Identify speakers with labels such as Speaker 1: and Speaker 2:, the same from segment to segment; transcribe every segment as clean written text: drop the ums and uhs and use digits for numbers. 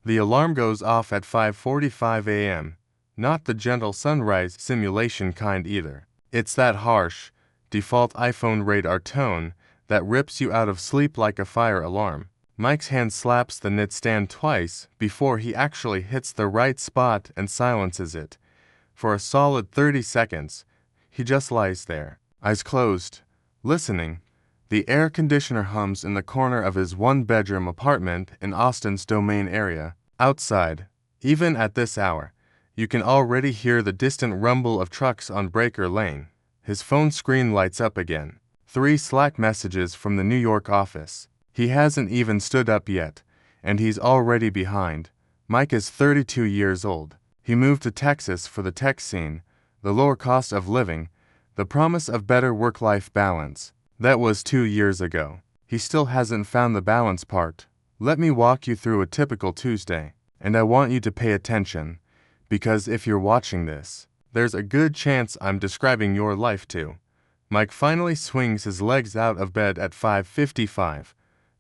Speaker 1: The alarm goes off at 5:45 a.m., not the gentle sunrise simulation kind either. It's that harsh, default iPhone radar tone that rips you out of sleep like a fire alarm. Mike's hand slaps the nightstand twice before he actually hits the right spot and silences it. For a solid 30 seconds, he just lies there, eyes closed, listening. The air conditioner hums in the corner of his one-bedroom apartment in Austin's Domain area. Outside, even at this hour, you can already hear the distant rumble of trucks on Breaker Lane. His phone screen lights up again. 3 Slack messages from the New York office. He hasn't even stood up yet, and he's already behind. Mike is 32 years old. He moved to Texas for the tech scene, the lower cost of living, the promise of better work-life balance. That was 2 years ago. He still hasn't found the balance part. Let me walk you through a typical Tuesday, and I want you to pay attention, because if you're watching this, there's a good chance I'm describing your life too. Mike finally swings his legs out of bed at 5:55.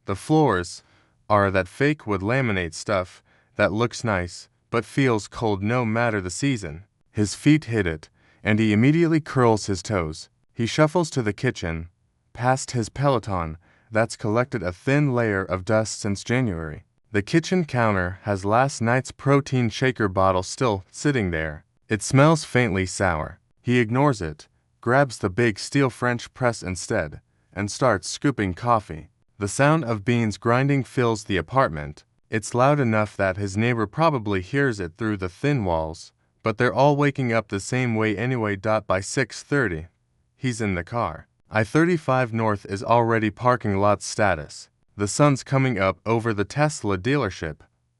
Speaker 1: The floors are that fake wood laminate stuff that looks nice but feels cold no matter the season. His feet hit it, and he immediately curls his toes. He shuffles to the kitchen, past his Peloton that's collected a thin layer of dust since January. The kitchen counter has last night's protein shaker bottle still sitting there. It smells faintly sour. He ignores it, grabs the big steel French press instead, and starts scooping coffee. The sound of beans grinding fills the apartment. It's loud enough that his neighbor probably hears it through the thin walls, but they're all waking up the same way anyway. By 6:30, he's in the car. I-35 North is already parking lot status. The sun's coming up over the Tesla dealership,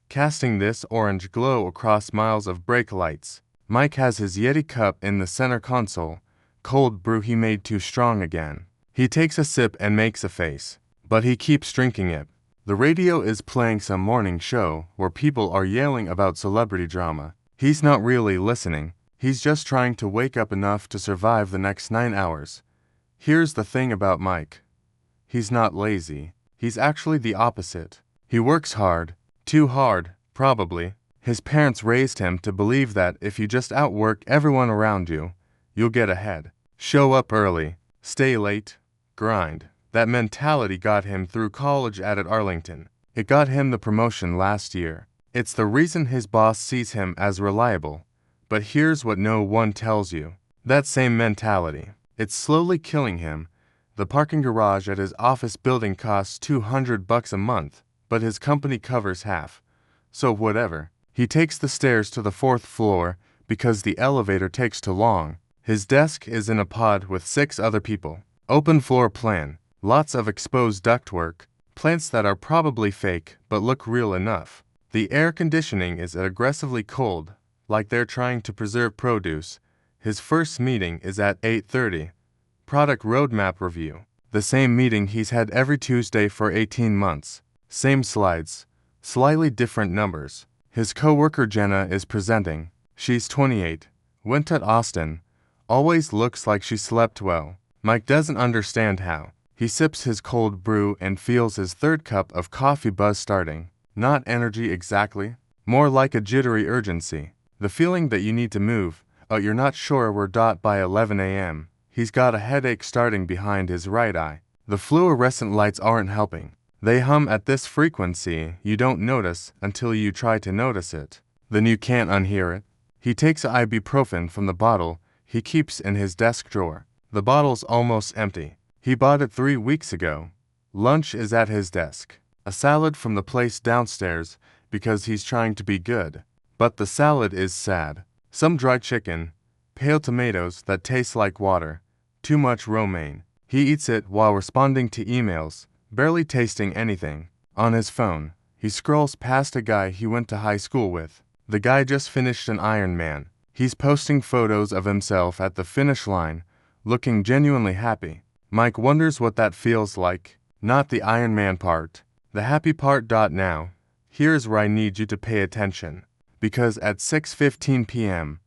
Speaker 1: casting this orange glow across miles of brake lights. Mike has his Yeti cup in the center console, cold brew he made too strong again. He takes a sip and makes a face, but he keeps drinking it. The radio is playing some morning show where people are yelling about celebrity drama. He's not really listening. He's just trying to wake up enough to survive the next 9 hours. Here's the thing about Mike. He's not lazy. He's actually the opposite. He works hard. Too hard, probably. His parents raised him to believe that if you just outwork everyone around you, you'll get ahead. Show up early, stay late, grind. That mentality got him through college at Arlington. It got him the promotion last year. It's the reason his boss sees him as reliable. But here's what no one tells you. That same mentality, it's slowly killing him. The parking garage at his office building costs $200 a month, but his company covers half. So whatever. He takes the stairs to the 4th floor because the elevator takes too long. His desk is in a pod with 6 other people. Open floor plan. Lots of exposed ductwork, plants that are probably fake but look real enough. The air conditioning is aggressively cold, like they're trying to preserve produce. His first meeting is at 8:30. Product roadmap review. The same meeting he's had every Tuesday for 18 months. Same slides, slightly different numbers. His coworker Jenna is presenting. She's 28, went to Austin, always looks like she slept well. Mike doesn't understand how. He sips his cold brew and feels his 3rd cup of coffee buzz starting. Not energy exactly, more like a jittery urgency. The feeling that you need to move, but you're not sure where. By 11 a.m., he's got a headache starting behind his right eye. The fluorescent lights aren't helping. They hum at this frequency you don't notice until you try to notice it. Then you can't unhear it. He takes ibuprofen from the bottle he keeps in his desk drawer. The bottle's almost empty. He bought it 3 weeks ago. Lunch is at his desk. A salad from the place downstairs because he's trying to be good. But the salad is sad. Some dry chicken, pale tomatoes that taste like water, too much romaine. He eats it while responding to emails, barely tasting anything. On his phone, he scrolls past a guy he went to high school with. The guy just finished an Ironman. He's posting photos of himself at the finish line, looking genuinely happy. Mike wonders what that feels like. Not the Ironman part. The happy part. Now, here's where I need you to pay attention. Because at 6:15 p.m.,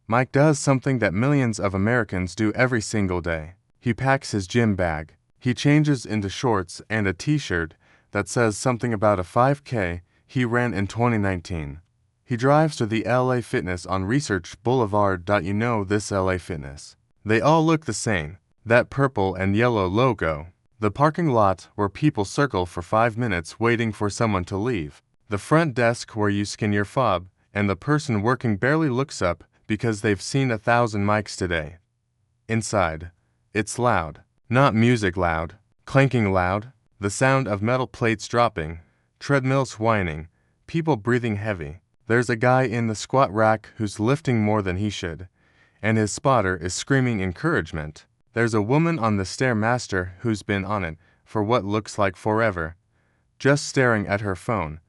Speaker 1: Mike does something that millions of Americans do every single day. He packs his gym bag. He changes into shorts and a t-shirt that says something about a 5K He ran in 2019. He drives to the LA Fitness on Research Boulevard. You know this LA Fitness. They all look the same. That purple and yellow logo. The parking lot where people circle for 5 minutes waiting for someone to leave. The front desk where you scan your fob, and the person working barely looks up because they've seen 1,000 mics today. Inside. It's loud. Not music loud. Clanking loud. The sound of metal plates dropping. Treadmills whining. People breathing heavy. There's a guy in the squat rack who's lifting more than he should, and his spotter is screaming encouragement. There's a woman on the Stairmaster who's been on it for what looks like forever, just staring at her phone,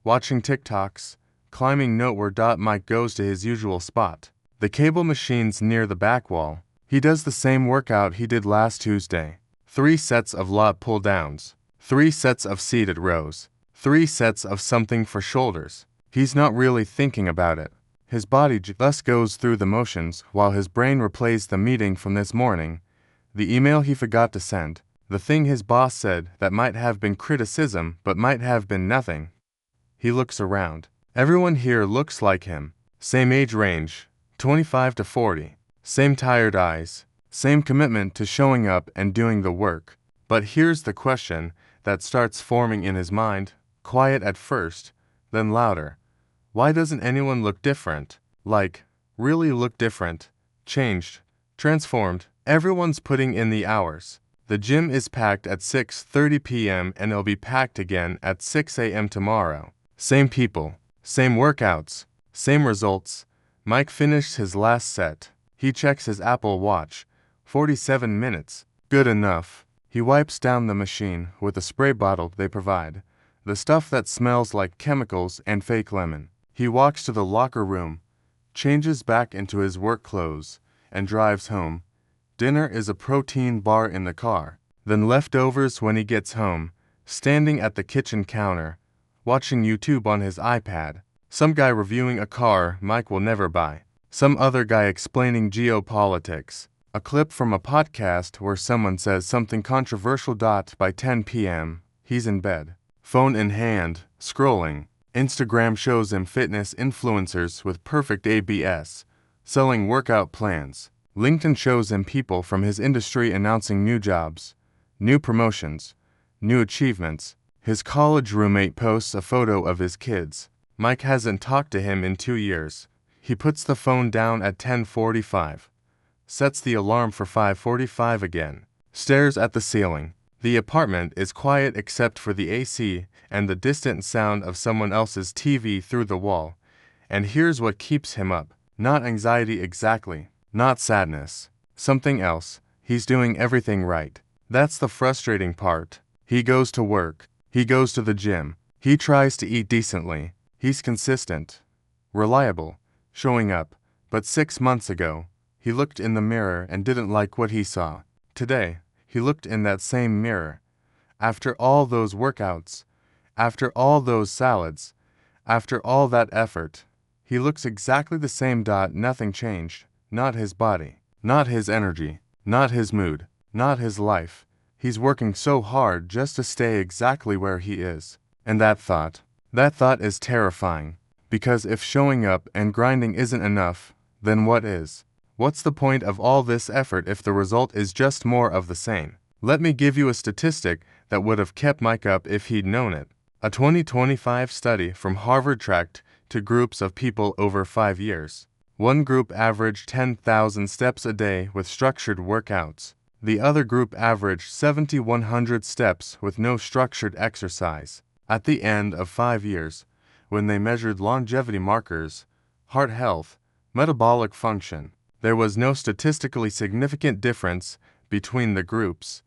Speaker 1: watching TikToks, climbing note where Mike goes to his usual spot. The cable machine's near the back wall. He does the same workout he did last Tuesday. 3 sets of lat pull downs, 3 sets of seated rows, 3 sets of something for shoulders. He's not really thinking about it. His body just goes through the motions while his brain replays the meeting from this morning, the email he forgot to send, the thing his boss said that might have been criticism but might have been nothing. He looks around. Everyone here looks like him. Same age range, 25 to 40. Same tired eyes. Same commitment to showing up and doing the work. But here's the question that starts forming in his mind, quiet at first, then louder. Why doesn't anyone look different? Like, really look different, changed, transformed? Everyone's putting in the hours. The gym is packed at 6:30 p.m. and it'll be packed again at 6 a.m. tomorrow. Same people, same workouts, same results. Mike finished his last set. He checks his Apple Watch. 47 minutes. Good enough. He wipes down the machine with a spray bottle they provide, the stuff that smells like chemicals and fake lemon. He walks to the locker room, changes back into his work clothes, and drives home. Dinner is a protein bar in the car, then leftovers when he gets home, standing at the kitchen counter, watching YouTube on his iPad. Some guy reviewing a car Mike will never buy. Some other guy explaining geopolitics. A clip from a podcast where someone says something controversial. By 10 p.m., he's in bed, phone in hand, scrolling. Instagram shows him fitness influencers with perfect ABS, selling workout plans. LinkedIn shows him people from his industry announcing new jobs, new promotions, new achievements. His college roommate posts a photo of his kids. Mike hasn't talked to him in 2 years. He puts the phone down at 10:45, sets the alarm for 5:45 again, stares at the ceiling. The apartment is quiet except for the AC and the distant sound of someone else's TV through the wall. And here's what keeps him up. Not anxiety exactly, not sadness. Something else. He's doing everything right. That's the frustrating part. He goes to work. He goes to the gym. He tries to eat decently. He's consistent, reliable, showing up. But 6 months ago, he looked in the mirror and didn't like what he saw. Today, he looked in that same mirror. After all those workouts, after all those salads, after all that effort, he looks exactly the same. Nothing changed. Not his body, not his energy, not his mood, not his life. He's working so hard just to stay exactly where he is. And that thought is terrifying. Because if showing up and grinding isn't enough, then what is? What's the point of all this effort if the result is just more of the same? Let me give you a statistic that would have kept Mike up if he'd known it. A 2025 study from Harvard tracked to groups of people over 5 years. One group averaged 10,000 steps a day with structured workouts. The other group averaged 7,100 steps with no structured exercise. At the end of 5 years, when they measured longevity markers, heart health, metabolic function, there was no statistically significant difference between the groups.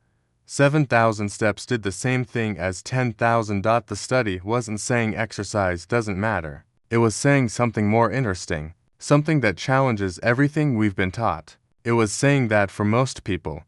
Speaker 1: 7,000 steps did the same thing as 10,000. The study wasn't saying exercise doesn't matter. It was saying something more interesting, something that challenges everything we've been taught. It was saying that for most people,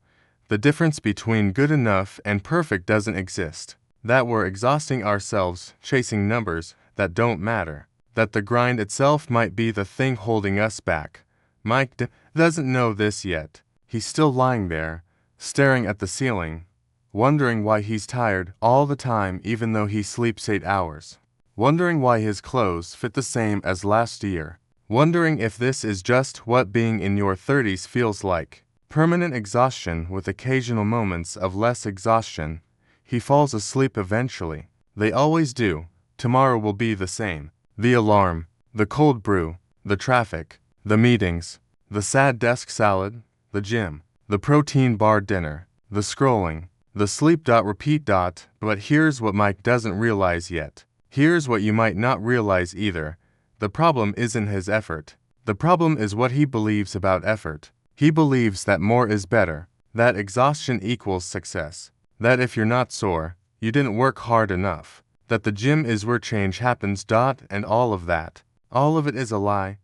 Speaker 1: the difference between good enough and perfect doesn't exist. That we're exhausting ourselves chasing numbers that don't matter. That the grind itself might be the thing holding us back. Mike doesn't know this yet. He's still lying there, staring at the ceiling, wondering why he's tired all the time even though he sleeps 8 hours. wondering why his clothes fit the same as last year, wondering if this is just what being in your 30s feels like. Permanent exhaustion with occasional moments of less exhaustion. He falls asleep eventually. They always do. Tomorrow will be the same. The alarm, the cold brew, the traffic, the meetings, the sad desk salad, the gym, the protein bar dinner, the scrolling, the sleep. Repeat. But here's what Mike doesn't realize yet. Here's what you might not realize either. The problem isn't his effort. The problem is what he believes about effort. He believes that more is better, that exhaustion equals success, that if you're not sore, you didn't work hard enough, that the gym is where change happens. And all of that. All of it is a lie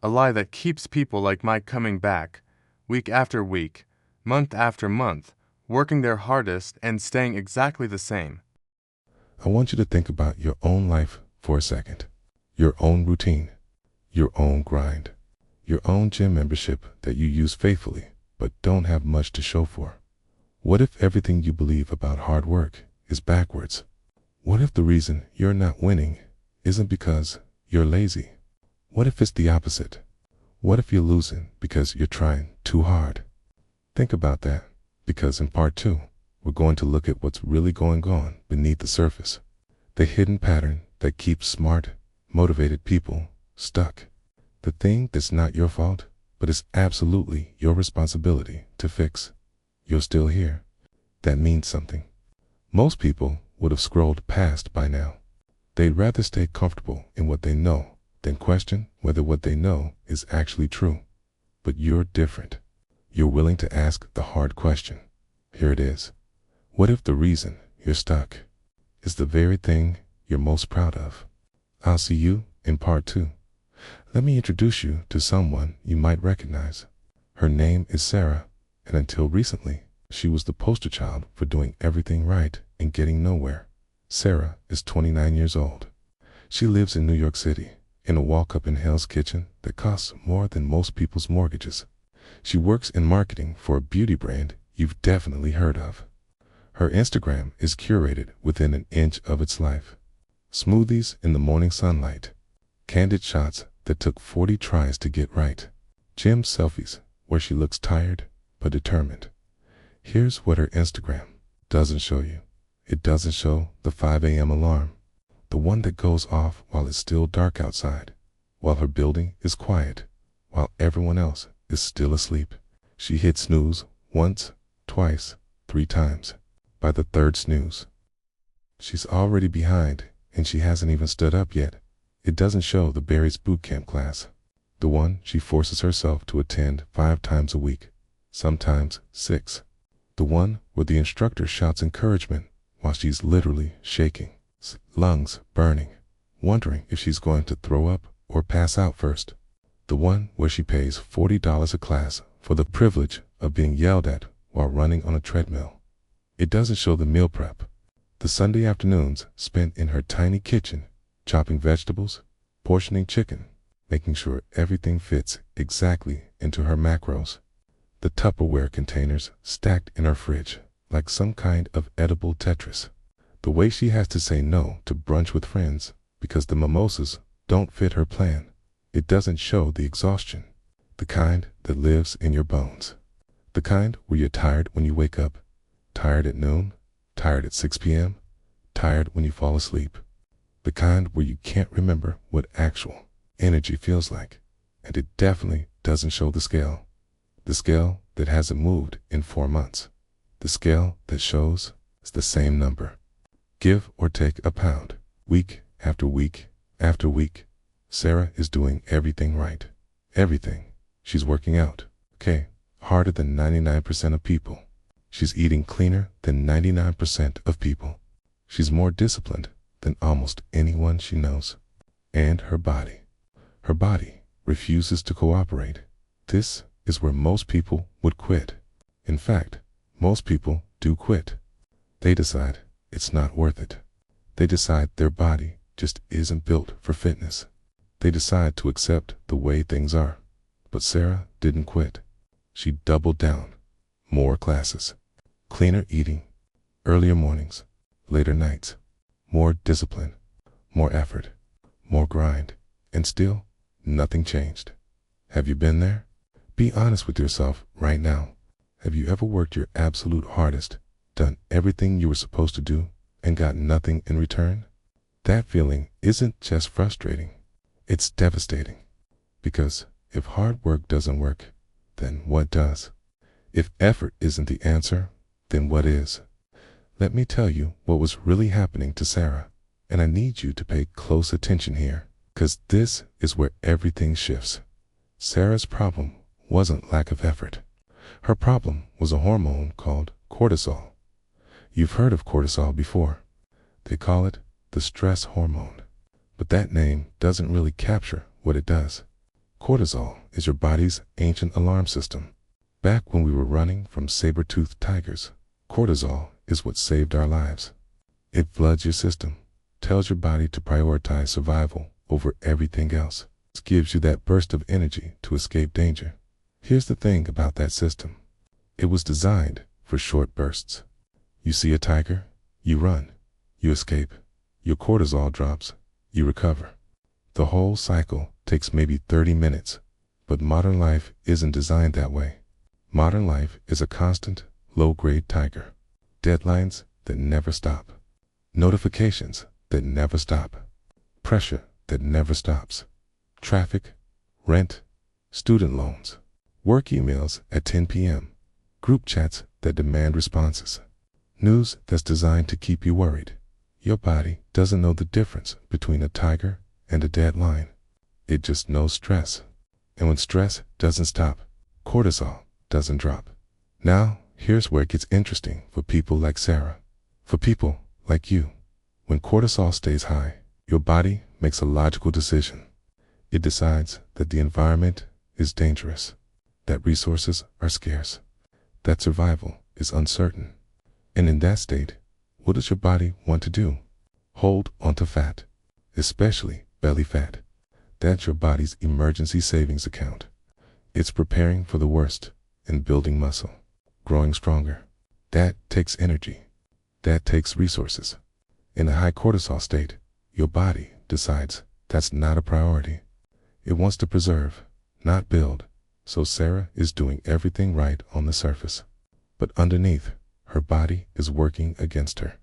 Speaker 1: that keeps people like Mike coming back, week after week, month after month, working their hardest and staying exactly the same.
Speaker 2: I want you to think about your own life for a second, your own routine, your own grind, your own gym membership that you use faithfully but don't have much to show for. What if everything you believe about hard work is backwards? What if the reason you're not winning isn't because you're lazy? What if it's the opposite? What if you're losing because you're trying too hard? Think about that, because in part 2, we're going to look at what's really going on beneath the surface, the hidden pattern that keeps smart, motivated people stuck, the thing that's not your fault, but is absolutely your responsibility to fix. You're still here. That means something. Most people would have scrolled past by now. They'd rather stay comfortable in what they know than question whether what they know is actually true. But you're different. You're willing to ask the hard question. Here it is. What if the reason you're stuck is the very thing you're most proud of? I'll see you in part 2. Let me introduce you to someone you might recognize. Her name is Sarah, and until recently, she was the poster child for doing everything right and getting nowhere. Sarah is 29 years old. She lives in New York City, in a walk-up in Hell's Kitchen that costs more than most people's mortgages. She works in marketing for a beauty brand you've definitely heard of. Her Instagram is curated within an inch of its life. Smoothies in the morning sunlight. Candid shots that took 40 tries to get right. Gym selfies where she looks tired but determined. Here's what her Instagram doesn't show you. It doesn't show the 5 a.m. alarm, the one that goes off while it's still dark outside, while her building is quiet, while everyone else is still asleep. She hit snooze once, twice, 3 times. By the 3rd snooze, she's already behind and she hasn't even stood up yet. It doesn't show the Barry's boot camp class, the one she forces herself to attend 5 times a week, sometimes 6. The one where the instructor shouts encouragement while she's literally shaking, lungs burning, wondering if she's going to throw up or pass out first. The one where she pays $40 a class for the privilege of being yelled at while running on a treadmill. It doesn't show the meal prep, the Sunday afternoons spent in her tiny kitchen, chopping vegetables, portioning chicken, making sure everything fits exactly into her macros. The Tupperware containers stacked in her fridge like some kind of edible Tetris. The way she has to say no to brunch with friends because the mimosas don't fit her plan. It doesn't show the exhaustion, the kind that lives in your bones. The kind where you're tired when you wake up, tired at noon, tired at 6 p.m., tired when you fall asleep. The kind where you can't remember what actual energy feels like. And it definitely doesn't show the scale. The scale that hasn't moved in 4 months. The scale that shows is the same number. Give or take a pound, week after week after week. Sarah is doing everything right. Everything. She's working out, okay, harder than 99% of people. She's eating cleaner than 99% of people. She's more disciplined than almost anyone she knows. And her body refuses to cooperate. This is where most people would quit. In fact, most people do quit. They decide it's not worth it. They decide their body just isn't built for fitness. They decide to accept the way things are. But Sarah didn't quit. She doubled down. More classes, cleaner eating, earlier mornings, later nights, more discipline, more effort, more grind, and still nothing changed. Have you been there? Be honest with yourself right now. Have you ever worked your absolute hardest, done everything you were supposed to do, and got nothing in return? That feeling isn't just frustrating, it's devastating. Because if hard work doesn't work, then what does? If effort isn't the answer, then what is? Let me tell you what was really happening to Sarah, and I need you to pay close attention here, because this is where everything shifts. Sarah's problem wasn't lack of effort. Her problem was a hormone called cortisol. You've heard of cortisol before. They call it the stress hormone. But that name doesn't really capture what it does. Cortisol is your body's ancient alarm system. Back when we were running from saber-toothed tigers, cortisol is what saved our lives. It floods your system, tells your body to prioritize survival over everything else. It gives you that burst of energy to escape danger. Here's the thing about that system. It was designed for short bursts. You see a tiger, you run, you escape, your cortisol drops, you recover. The whole cycle takes maybe 30 minutes, but modern life isn't designed that way. Modern life is a constant, low-grade tiger. Deadlines that never stop. Notifications that never stop. Pressure that never stops. Traffic, rent, student loans, work emails at 10 p.m., group chats that demand responses, news that's designed to keep you worried. Your body doesn't know the difference between a tiger and a deadline. It just knows stress. And when stress doesn't stop, cortisol doesn't drop. Now, here's where it gets interesting for people like Sarah. For people like you. When cortisol stays high, your body makes a logical decision. It decides that the environment is dangerous, that resources are scarce, that survival is uncertain. And in that state, what does your body want to do? Hold onto fat, especially belly fat. That's your body's emergency savings account. It's preparing for the worst and building muscle, growing stronger. That takes energy. That takes resources. In a high cortisol state, your body decides that's not a priority. It wants to preserve, not build. So Sarah is doing everything right on the surface. But underneath, her body is working against her.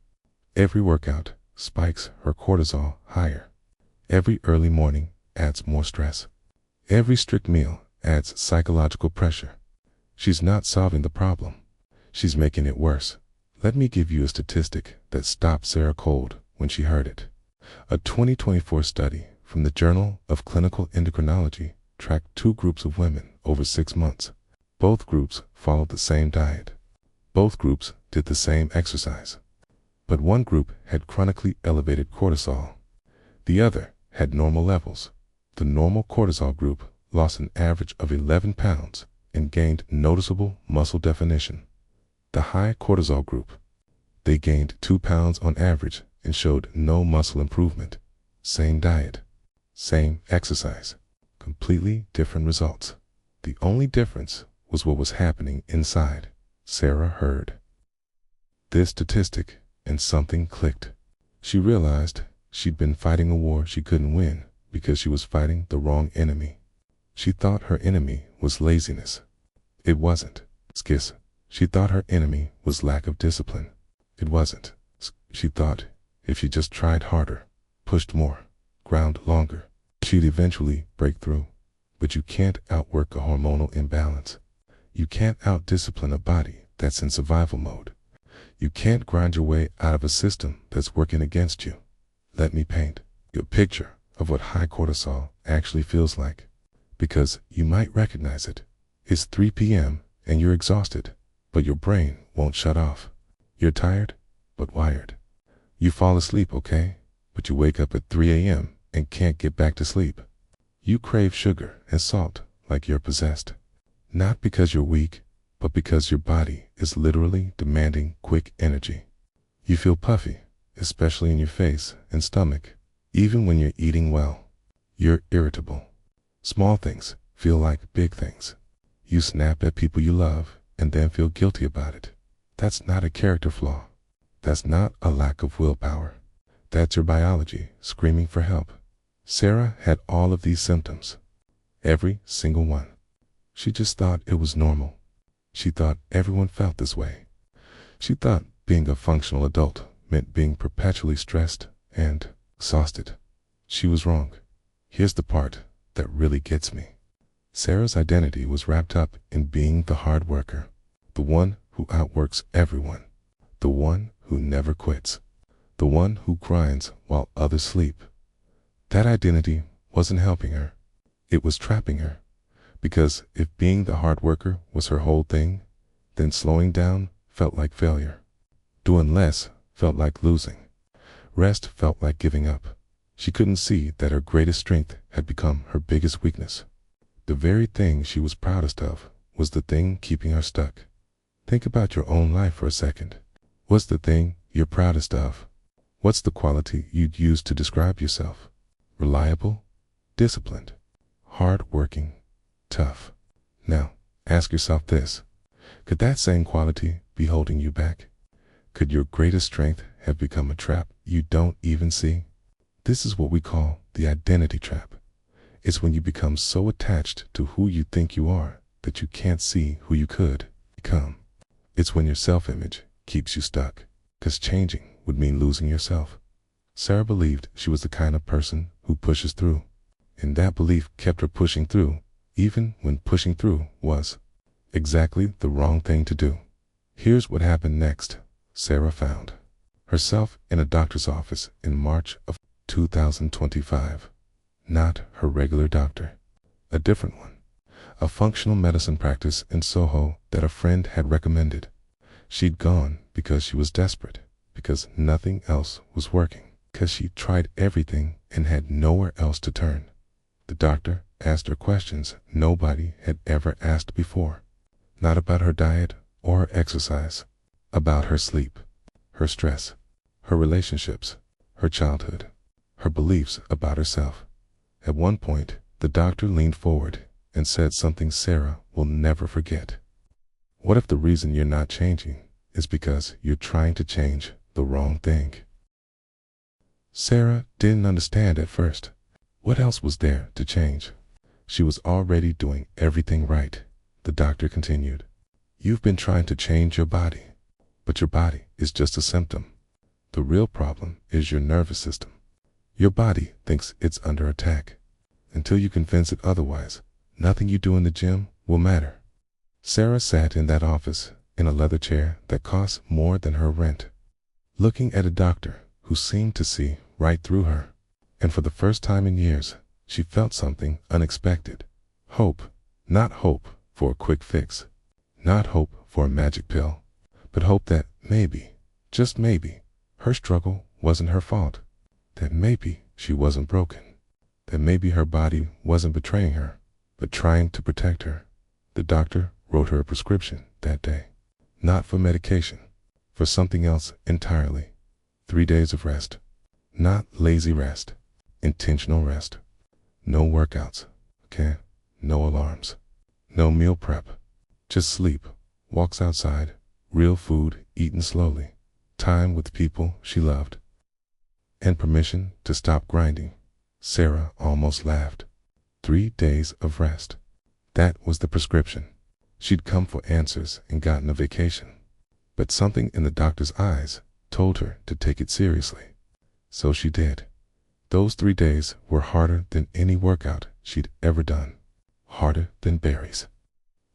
Speaker 2: Every workout spikes her cortisol higher. Every early morning adds more stress. Every strict meal adds psychological pressure. She's not solving the problem. She's making it worse. Let me give you a statistic that stopped Sarah cold when she heard it. A 2024 study from the Journal of Clinical Endocrinology tracked two groups of women over 6 months. Both groups followed the same diet. Both groups did the same exercise. But one group had chronically elevated cortisol. The other had normal levels. The normal cortisol group lost an average of 11 pounds and gained noticeable muscle definition. The high cortisol group, they gained 2 pounds on average and showed no muscle improvement. Same diet, same exercise, completely different results. The only difference was what was happening inside. Sarah heard this statistic and something clicked. She realized she'd been fighting a war she couldn't win because she was fighting the wrong enemy. She thought her enemy was laziness. It wasn't. Skis. She thought her enemy was lack of discipline. It wasn't. She thought if she just tried harder, pushed more, ground longer, she'd eventually break through. But you can't outwork a hormonal imbalance. You can't out-discipline a body that's in survival mode. You can't grind your way out of a system that's working against you. Let me paint you a picture of what high cortisol actually feels like, because you might recognize it. It's 3 p.m. and you're exhausted, but your brain won't shut off. You're tired, but wired. You fall asleep, okay, but you wake up at 3 a.m. and can't get back to sleep. You crave sugar and salt like you're possessed. Not because you're weak, but because your body is literally demanding quick energy. You feel puffy, especially in your face and stomach, even when you're eating well. You're irritable. Small things feel like big things. You snap at people you love and then feel guilty about it. That's not a character flaw. That's not a lack of willpower. That's your biology screaming for help. Sarah had all of these symptoms. Every single one. She just thought it was normal. She thought everyone felt this way. She thought being a functional adult meant being perpetually stressed and exhausted. She was wrong. Here's the part that really gets me. Sarah's identity was wrapped up in being the hard worker, the one who outworks everyone, the one who never quits, the one who grinds while others sleep. That identity wasn't helping her. It was trapping her. Because if being the hard worker was her whole thing, then slowing down felt like failure. Doing less felt like losing. Rest felt like giving up. She couldn't see that her greatest strength had become her biggest weakness. The very thing she was proudest of was the thing keeping her stuck. Think about your own life for a second. What's the thing you're proudest of? What's the quality you'd use to describe yourself? Reliable? Disciplined? Hard-working? Tough? Now, ask yourself this. Could that same quality be holding you back? Could your greatest strength have become a trap you don't even see? This is what we call the identity trap. It's when you become so attached to who you think you are that you can't see who you could become. It's when your self-image keeps you stuck, because changing would mean losing yourself. Sarah believed she was the kind of person who pushes through, and that belief kept her pushing through, even when pushing through was exactly the wrong thing to do. Here's what happened next. Sarah found herself in a doctor's office in March of 2025. Not her regular doctor, a different one. A functional medicine practice in Soho that a friend had recommended. She'd gone because she was desperate, because nothing else was working, because she tried everything and had nowhere else to turn. The doctor asked her questions nobody had ever asked before. Not about her diet or her exercise, about her sleep, her stress, her relationships, her childhood, her beliefs about herself. At one point, the doctor leaned forward and said something Sarah will never forget. What if the reason you're not changing is because you're trying to change the wrong thing? Sarah didn't understand at first. What else was there to change? She was already doing everything right. The doctor continued. You've been trying to change your body, but your body is just a symptom. The real problem is your nervous system. Your body thinks it's under attack. Until you convince it otherwise, nothing you do in the gym will matter. Sarah sat in that office in a leather chair that cost more than her rent, looking at a doctor who seemed to see right through her. And for the first time in years, she felt something unexpected. Hope. Not hope for a quick fix. Not hope for a magic pill. But hope that maybe, just maybe, her struggle wasn't her fault. That maybe she wasn't broken. That maybe her body wasn't betraying her, but trying to protect her. The doctor wrote her a prescription that day. Not for medication, for something else entirely. 3 days of rest. Not lazy rest, intentional rest. No workouts, okay? No alarms. No meal prep. Just sleep, walks outside, real food eaten slowly, time with people she loved, and permission to stop grinding. Sarah almost laughed. 3 days of rest. That was the prescription. She'd come for answers and gotten a vacation. But something in the doctor's eyes told her to take it seriously. So she did. Those 3 days were harder than any workout she'd ever done. Harder than berries.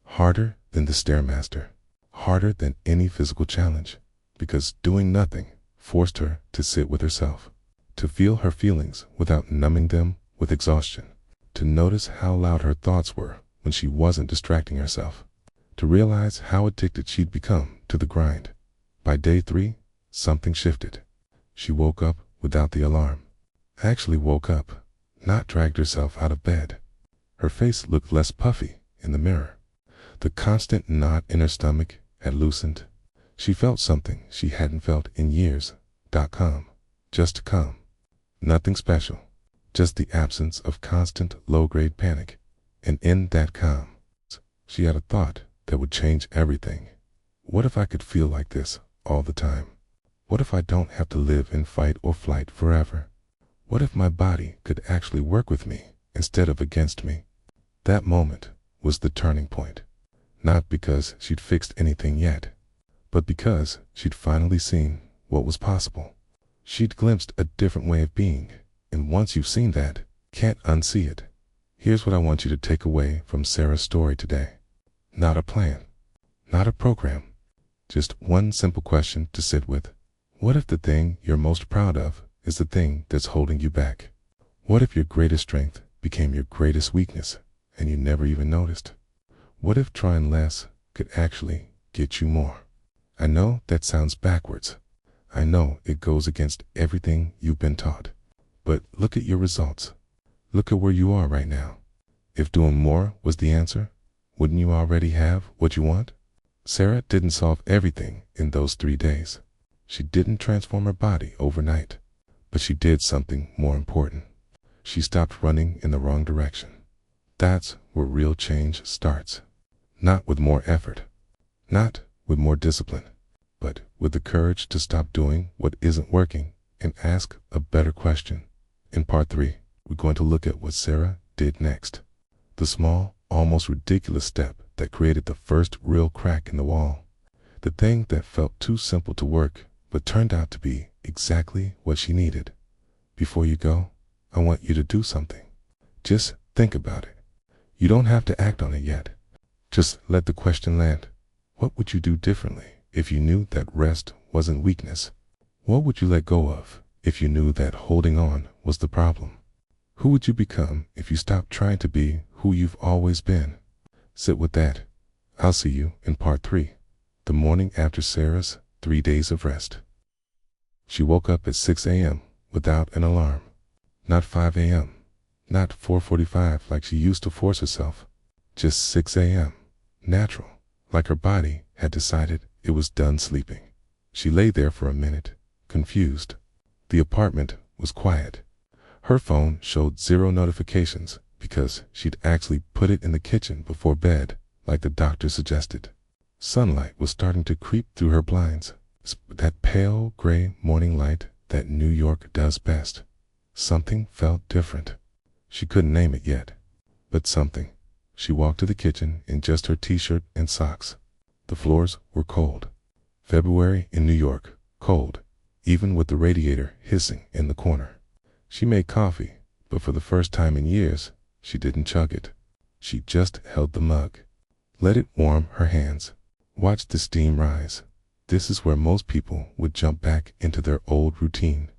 Speaker 2: Harder than the Stairmaster. Harder than any physical challenge. Because doing nothing forced her to sit with herself. To feel her feelings without numbing them with exhaustion. To notice how loud her thoughts were when she wasn't distracting herself. To realize how addicted she'd become to the grind. By day 3, something shifted. She woke up without the alarm. Actually woke up, not dragged herself out of bed. Her face looked less puffy in the mirror. The constant knot in her stomach had loosened. She felt something she hadn't felt in years. Calm. Just calm. Nothing special. Just the absence of constant low-grade panic. And in that calm, she had a thought that would change everything. What if I could feel like this all the time? What if I don't have to live in fight or flight forever? What if my body could actually work with me instead of against me? That moment was the turning point. Not because she'd fixed anything yet, but because she'd finally seen what was possible. She'd glimpsed a different way of being, and once you've seen that, can't unsee it. Here's what I want you to take away from Sarah's story today. Not a plan, not a program, just one simple question to sit with. What if the thing you're most proud of is the thing that's holding you back? What if your greatest strength became your greatest weakness and you never even noticed? What if trying less could actually get you more? I know that sounds backwards. I know it goes against everything you've been taught. But look at your results. Look at where you are right now. If doing more was the answer, wouldn't you already have what you want? Sarah didn't solve everything in those 3 days. She didn't transform her body overnight, but she did something more important. She stopped running in the wrong direction. That's where real change starts. Not with more effort, not with more discipline, but with the courage to stop doing what isn't working and ask a better question. In part 3, we're going to look at what Sarah did next. The small, almost ridiculous step that created the first real crack in the wall. The thing that felt too simple to work, but turned out to be exactly what she needed. Before you go, I want you to do something. Just think about it. You don't have to act on it yet. Just let the question land. What would you do differently if you knew that rest wasn't weakness? What would you let go of if you knew that holding on was the problem? Who would you become if you stopped trying to be who you've always been? Sit with that. I'll see you in part 3, the morning after Sarah's 3 days of rest. She woke up at 6 a.m. without an alarm. Not 5 a.m., not 4:45 like she used to force herself. Just 6 a.m., natural, like her body had decided it was done sleeping. She lay there for a minute, confused. The apartment was quiet. Her phone showed 0 notifications because she'd actually put it in the kitchen before bed, like the doctor suggested. Sunlight was starting to creep through her blinds, that pale gray morning light that New York does best. Something felt different. She couldn't name it yet, but something. She walked to the kitchen in just her t-shirt and socks. The floors were cold. February in New York, cold, even with the radiator hissing in the corner. She made coffee, but for the first time in years, she didn't chug it. She just held the mug. Let it warm her hands. Watched the steam rise. This is where most people would jump back into their old routine.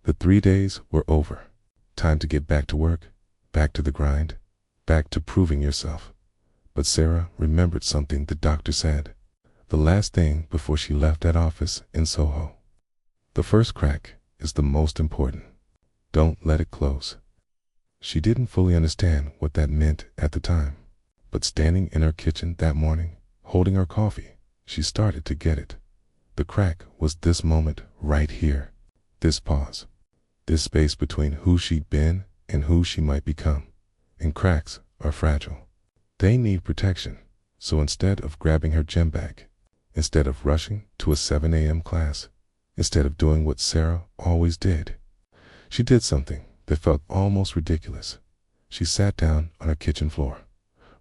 Speaker 2: The 3 days were over. Time to get back to work, back to the grind, back to proving yourself. But Sarah remembered something the doctor said, the last thing before she left that office in Soho. The first crack is the most important. Don't let it close. She didn't fully understand what that meant at the time, but standing in her kitchen that morning, holding her coffee, she started to get it. The crack was this moment right here, this pause, this space between who she'd been and who she might become. And cracks are fragile. They need protection. So instead of grabbing her gym bag, instead of rushing to a 7 a.m. class, instead of doing what Sarah always did, she did something that felt almost ridiculous. She sat down on her kitchen floor,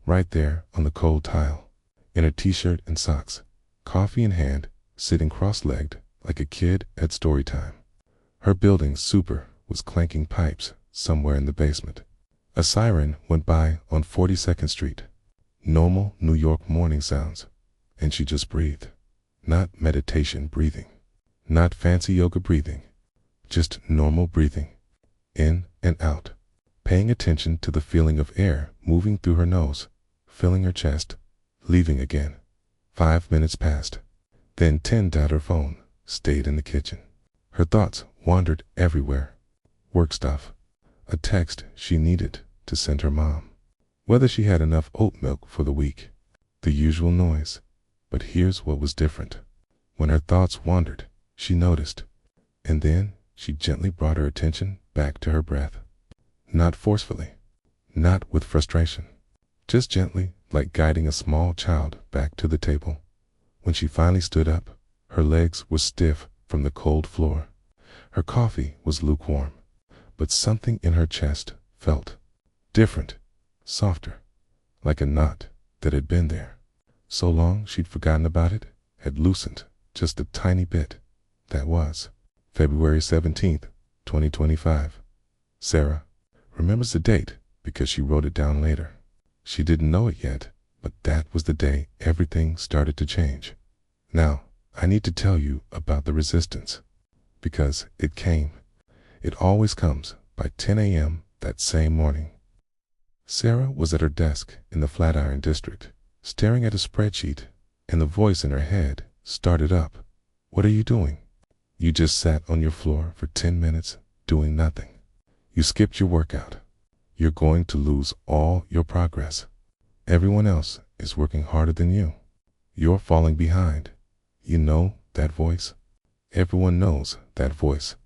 Speaker 2: right there on the cold tile, in her t-shirt and socks, coffee in hand, sitting cross-legged like a kid at story time. Her building super was clanking pipes somewhere in the basement. A siren went by on 42nd Street. Normal New York morning sounds, and she just breathed. Not meditation breathing, not fancy yoga breathing, just normal breathing, in and out, paying attention to the feeling of air moving through her nose, filling her chest, leaving again. 5 minutes passed. Then 10 dialed her phone, stayed in the kitchen. Her thoughts wandered everywhere. Work stuff, a text she needed to send her mom, whether she had enough oat milk for the week, the usual noise. But here's what was different. When her thoughts wandered, she noticed, and then she gently brought her attention back to her breath. Not forcefully, not with frustration, just gently, like guiding a small child back to the table. When she finally stood up, her legs were stiff from the cold floor. Her coffee was lukewarm, but something in her chest felt different, softer, like a knot that had been there so long she'd forgotten about it, had loosened just a tiny bit. That was February 17th, 2025. Sarah remembers the date because she wrote it down later. She didn't know it yet, but that was the day everything started to change. Now, I need to tell you about the resistance, because it came. It always comes by 10 a.m. that same morning. Sarah was at her desk in the Flatiron District, staring at a spreadsheet, and the voice in her head started up. What are you doing? You just sat on your floor for 10 minutes doing nothing. You skipped your workout. You're going to lose all your progress. Everyone else is working harder than you. You're falling behind. You know that voice? Everyone knows that voice.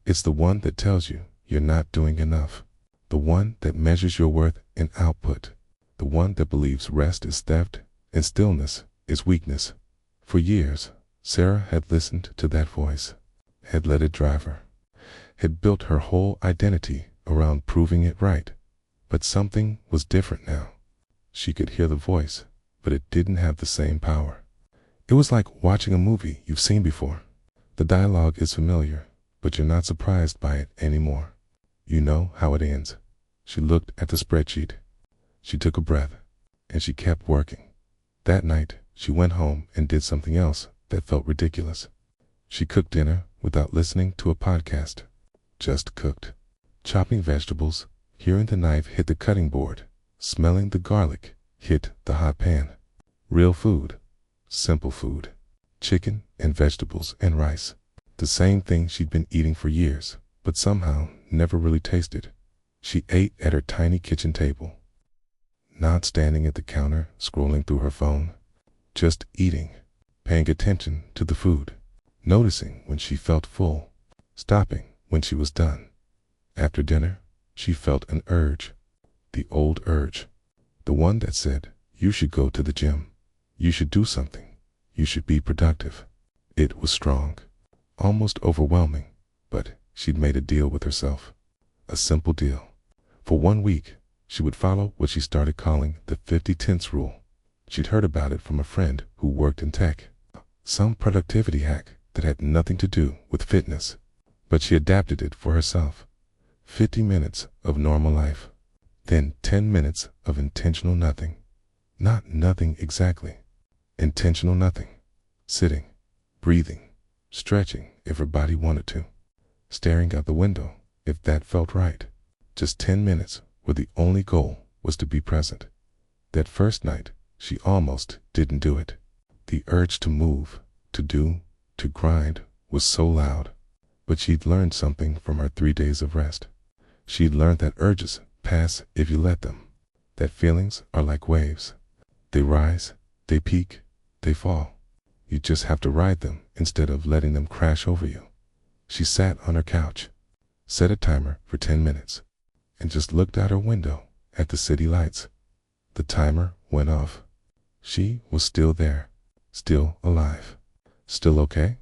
Speaker 2: It's the one that tells you you're not doing enough. The one that measures your worth in output. The one that believes rest is theft and stillness is weakness. For years, Sarah had listened to that voice, had let it drive her, had built her whole identity around proving it right. But something was different now. She could hear the voice, but it didn't have the same power. It was like watching a movie you've seen before. The dialogue is familiar, but you're not surprised by it anymore. You know how it ends. She looked at the spreadsheet. She took a breath, and she kept working. That night, she went home and did something else that felt ridiculous. She cooked dinner without listening to a podcast. Just cooked. Chopping vegetables, hearing the knife hit the cutting board, smelling the garlic hit the hot pan. Real food. Simple food. Chicken and vegetables and rice. The same thing she'd been eating for years, but somehow never really tasted. She ate at her tiny kitchen table, not standing at the counter scrolling through her phone, just eating, paying attention to the food, noticing when she felt full, stopping when she was done. After dinner, she felt an urge, the old urge, the one that said, you should go to the gym, you should do something, you should be productive. It was strong, almost overwhelming, but she'd made a deal with herself, a simple deal. For 1 week, she would follow what she started calling the 50-tenths rule. She'd heard about it from a friend who worked in tech, some productivity hack that had nothing to do with fitness, but she adapted it for herself. 50 minutes of normal life, then 10 minutes of intentional nothing. Not nothing exactly. Intentional nothing. Sitting, breathing, stretching if her body wanted to, staring out the window if that felt right. Just 10 minutes where the only goal was to be present. That first night, she almost didn't do it. The urge to move, to do, to grind was so loud. But she'd learned something from her 3 days of rest. She'd learned that urges pass if you let them. That feelings are like waves. They rise, they peak, they fall. You just have to ride them instead of letting them crash over you. She sat on her couch, set a timer for 10 minutes, and just looked out her window at the city lights. The timer went off. She was still there, still alive, still okay.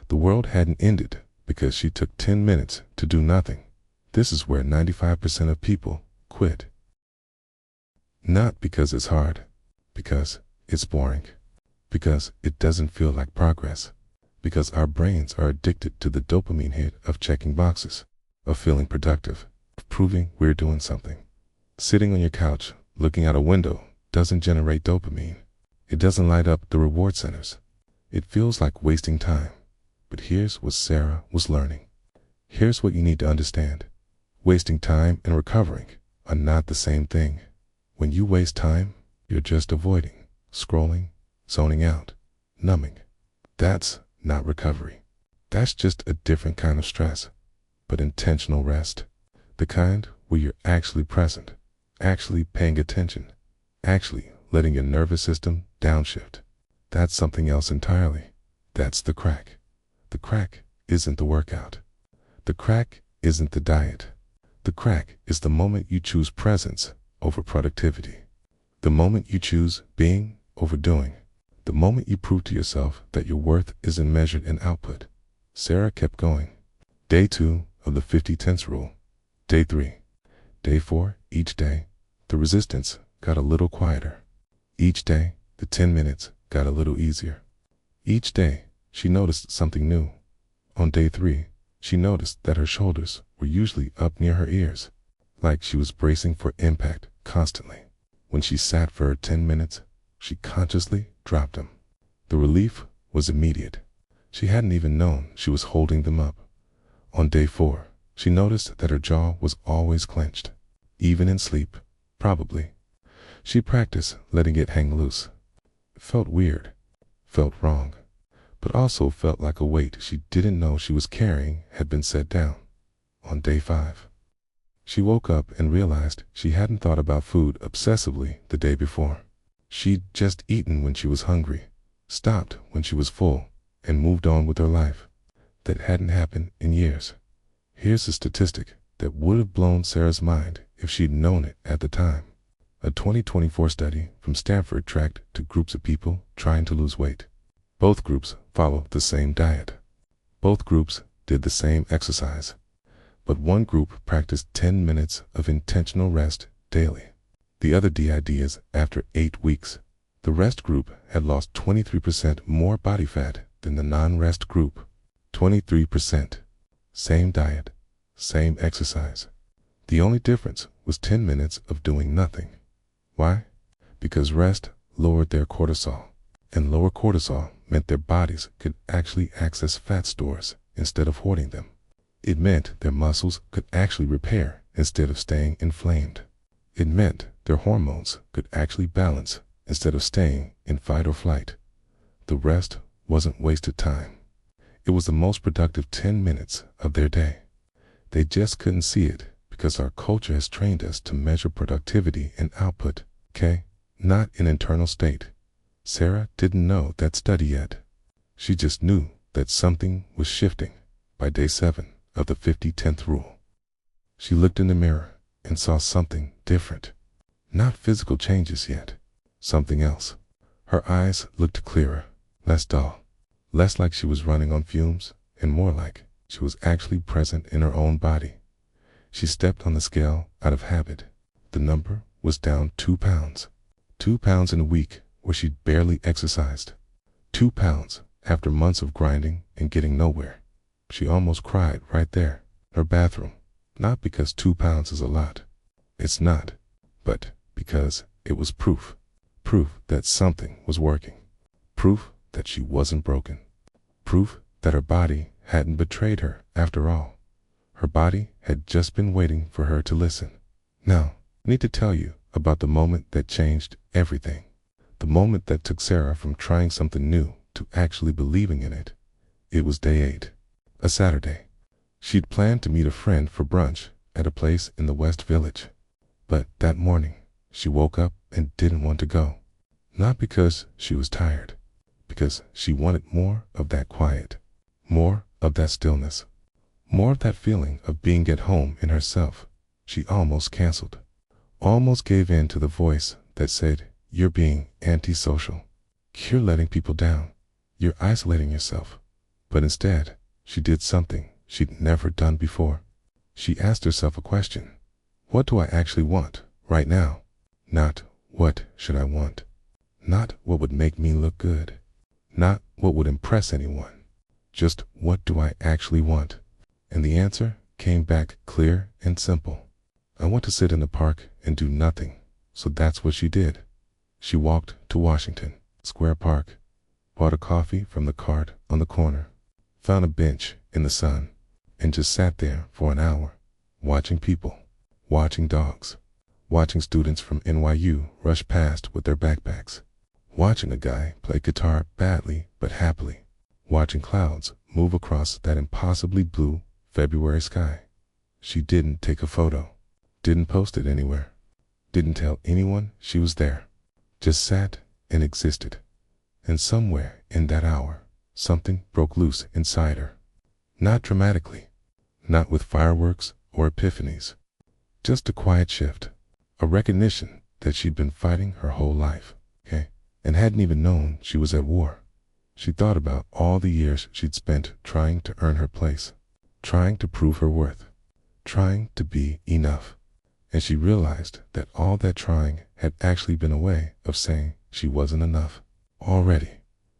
Speaker 2: The world hadn't ended because she took 10 minutes to do nothing. This is where 95% of people quit. Not because it's hard, because it's boring, because it doesn't feel like progress, because our brains are addicted to the dopamine hit of checking boxes, of feeling productive, of proving we're doing something. Sitting on your couch, looking out a window, doesn't generate dopamine. It doesn't light up the reward centers. It feels like wasting time. But here's what Sarah was learning. Here's what you need to understand. Wasting time and recovering are not the same thing. When you waste time, you're just avoiding, scrolling, zoning out, numbing. That's not recovery. That's just a different kind of stress. But intentional rest, the kind where you're actually present, actually paying attention, actually letting your nervous system downshift, that's something else entirely. That's the crack. The crack isn't the workout. The crack isn't the diet. The crack is the moment you choose presence over productivity. The moment you choose being over doing. The moment you prove to yourself that your worth isn't measured in output, Sarah kept going. Day 2 of the 50-10 rule. Day 3. Day 4. Each day, the resistance got a little quieter. Each day, the 10 minutes got a little easier. Each day, she noticed something new. On day 3, she noticed that her shoulders were usually up near her ears, like she was bracing for impact constantly. When she sat for her 10 minutes, she consciously dropped them. The relief was immediate. She hadn't even known she was holding them up. On day 4, she noticed that her jaw was always clenched, even in sleep, probably. She practiced letting it hang loose. It felt weird, felt wrong, but also felt like a weight she didn't know she was carrying had been set down. On day 5, she woke up and realized she hadn't thought about food obsessively the day before. She'd just eaten when she was hungry, stopped when she was full, and moved on with her life. That hadn't happened in years. Here's a statistic that would have blown Sarah's mind if she'd known it at the time. A 2024 study from Stanford tracked two groups of people trying to lose weight. Both groups followed the same diet. Both groups did the same exercise. But one group practiced 10 minutes of intentional rest daily. The other did is after 8 weeks. The rest group had lost 23% more body fat than the non-rest group. 23%. Same diet, same exercise. The only difference was 10 minutes of doing nothing. Why? Because rest lowered their cortisol, and lower cortisol meant their bodies could actually access fat stores instead of hoarding them. It meant their muscles could actually repair instead of staying inflamed. It meant their hormones could actually balance instead of staying in fight or flight. The rest wasn't wasted time. It was the most productive 10 minutes of their day. They just couldn't see it because our culture has trained us to measure productivity and output, not in internal state. Sarah didn't know that study yet. She just knew that something was shifting by day 7 of the 50-10 rule. She looked in the mirror and saw something different. Not physical changes yet, something else. Her eyes looked clearer, less dull, less like she was running on fumes, and more like she was actually present in her own body. She stepped on the scale out of habit. The number was down 2 pounds. 2 pounds in a week where she'd barely exercised. 2 pounds after months of grinding and getting nowhere. She almost cried right there, in her bathroom. Not because 2 pounds is a lot. It's not. But because it was proof. Proof that something was working. Proof that she wasn't broken. Proof that her body hadn't betrayed her after all. Her body had just been waiting for her to listen. Now, I need to tell you about the moment that changed everything. The moment that took Sarah from trying something new to actually believing in it. It was day 8, a Saturday. She'd planned to meet a friend for brunch at a place in the West Village. But that morning, she woke up and didn't want to go. Not because she was tired, because she wanted more of that quiet, more of that stillness, more of that feeling of being at home in herself. She almost canceled, almost gave in to the voice that said, "You're being antisocial. You're letting people down. You're isolating yourself." But instead, she did something she'd never done before. She asked herself a question. What do I actually want right now? Not what should I want? Not what would make me look good. Not what would impress anyone. Just what do I actually want? And the answer came back clear and simple. I want to sit in the park and do nothing. So that's what she did. She walked to Washington Square Park, bought a coffee from the cart on the corner, found a bench in the sun, and just sat there for an hour, watching people, watching dogs, watching students from NYU rush past with their backpacks, watching a guy play guitar badly but happily, watching clouds move across that impossibly blue February sky. She didn't take a photo, didn't post it anywhere, didn't tell anyone she was there, just sat and existed. And somewhere in that hour, something broke loose inside her. Not dramatically, not with fireworks or epiphanies, just a quiet shift, a recognition that she'd been fighting her whole life, and hadn't even known she was at war. She thought about all the years she'd spent trying to earn her place, trying to prove her worth, trying to be enough. And she realized that all that trying had actually been a way of saying she wasn't enough. Already,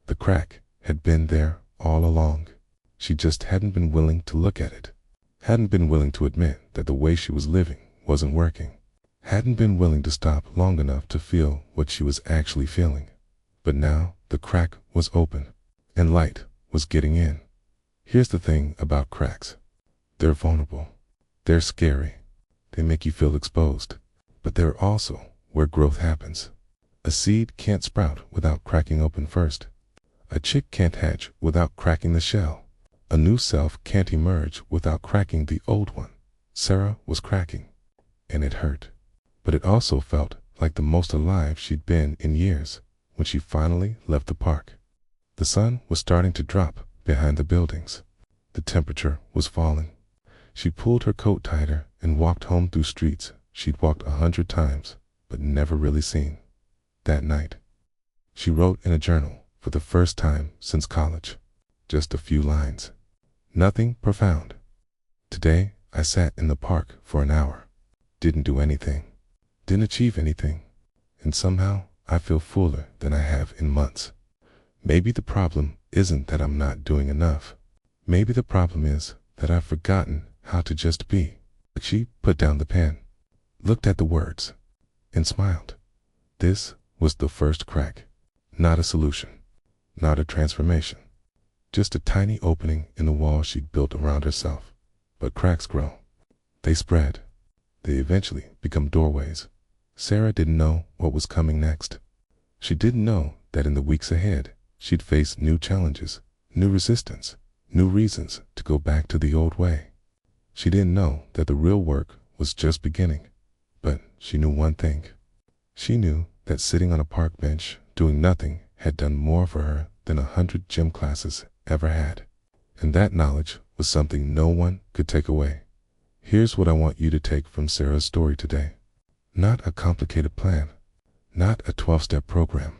Speaker 2: the crack had been there all along. She just hadn't been willing to look at it, hadn't been willing to admit that the way she was living wasn't working, hadn't been willing to stop long enough to feel what she was actually feeling. But now the crack was open, and light was getting in. Here's the thing about cracks. They're vulnerable. They're scary. They make you feel exposed. But they're also where growth happens. A seed can't sprout without cracking open first. A chick can't hatch without cracking the shell. A new self can't emerge without cracking the old one. Sarah was cracking, and it hurt. But it also felt like the most alive she'd been in years when she finally left the park. The sun was starting to drop behind the buildings. The temperature was falling. She pulled her coat tighter and walked home through streets she'd walked 100 times but never really seen. That night, she wrote in a journal for the first time since college. Just a few lines. Nothing profound. Today, I sat in the park for an hour. Didn't do anything. Didn't achieve anything. And somehow, I feel fuller than I have in months. Maybe the problem isn't that I'm not doing enough. Maybe the problem is that I've forgotten how to just be. She put down the pen, looked at the words, and smiled. This was the first crack. Not a solution. Not a transformation. Just a tiny opening in the wall she'd built around herself. But cracks grow. They spread. They eventually become doorways. Sarah didn't know what was coming next. She didn't know that in the weeks ahead, she'd face new challenges, new resistance, new reasons to go back to the old way. She didn't know that the real work was just beginning. But she knew one thing. She knew that sitting on a park bench doing nothing had done more for her than 100 gym classes ever had. And that knowledge was something no one could take away. Here's what I want you to take from Sarah's story today. Not a complicated plan. Not a 12-step program.